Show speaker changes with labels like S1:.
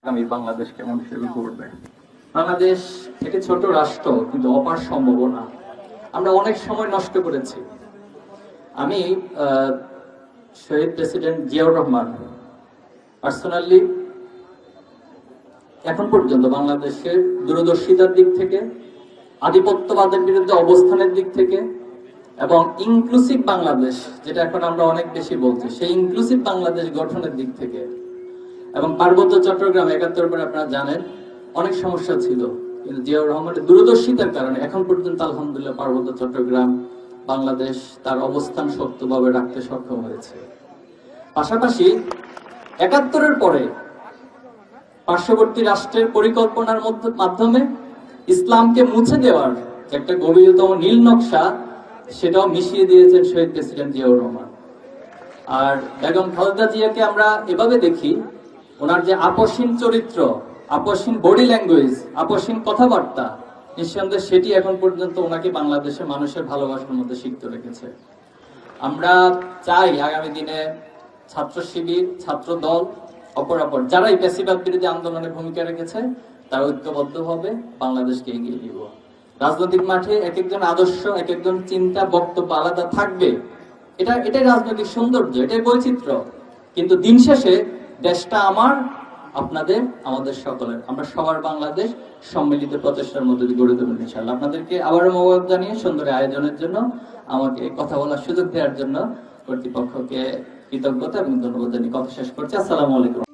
S1: আগামী বাংলাদেশ কেমন হিসেবে করবে?
S2: বাংলাদেশ একটি ছোট রাষ্ট্র, কিন্তু অপার সম্ভাবনা। আমরা অনেক সময় নষ্ট করেছি। আমি শহীদ প্রেসিডেন্ট জিয়াউর রহমান পার্সোনালি এখন পর্যন্ত বাংলাদেশের দূরদর্শিতার দিক থেকে, আধিপত্যবাদের বিরুদ্ধে অবস্থানের দিক থেকে এবং ইনক্লুসিভ বাংলাদেশ, যেটা এখন আমরা অনেক বেশি বলছি, সেই ইনক্লুসিভ বাংলাদেশ গঠনের দিক থেকে এবং পার্বত্য চট্টগ্রাম ৭১ পরে আপনারা জানেন অনেক সমস্যা ছিল, কিন্তু জিয়াউর রহমানের দূরদর্শিতার কারণে এখন পর্যন্ত আলহামদুলিল্লাহ পার্বত্য চট্টগ্রাম বাংলাদেশ তার অবস্থান শক্তভাবে রাখতে সক্ষম হয়েছে। পাশাপাশি ৭১-এর পরে পার্শ্ববর্তী রাষ্ট্রের পরিকল্পনার মাধ্যমে ইসলামকে মুছে দেওয়ার একটা গভীরতম নীল নকশা, সেটাও মিশিয়ে দিয়েছেন শহীদ প্রেসিডেন্ট জিয়াউর রহমান। আর বেগম খালেদা জিয়াকে আমরা এভাবে দেখি, ওনার যে আপসহীন চরিত্র, আপসহীন বডি ল্যাঙ্গুয়েজ, আপসহীন কথাবার্তা, নিঃসন্দেহে সেটি এখন পর্যন্ত ওনাকে বাংলাদেশের মানুষের ভালোবাসার মধ্যে সিক্ত রেখেছে। আমরা চাই আগামী দিনে ছাত্র শিবির, ছাত্র দল, অপরাপর যারা এই ফ্যাসিবাদ বিরোধী আন্দোলনে ভূমিকা রেখেছে, তারা ঐক্যবদ্ধভাবে বাংলাদেশকে এগিয়ে নিব। রাজনৈতিক মাঠে এক একজন আদর্শ, এক একজন চিন্তা, বক্তব্য আলাদা থাকবে, এটাই রাজনৈতিক সৌন্দর্য, এটাই বৈচিত্র্য। কিন্তু দিন শেষে দেশটা আমার, আপনাদের, আমাদের সকলের। আমরা সবার বাংলাদেশ সম্মিলিত প্রচেষ্টার মধ্যে দিয়ে গড়ে তুলব ইনশাআল্লাহ। আপনাদেরকে আবারও মোবারক জানিয়ে সুন্দর আয়োজনের জন্য, আমাকে কথা বলার সুযোগ দেওয়ার জন্য কর্তৃপক্ষকে কৃতজ্ঞতা এবং ধন্যবাদ জানিয়ে কথা শেষ করছি। আসসালামু আলাইকুম।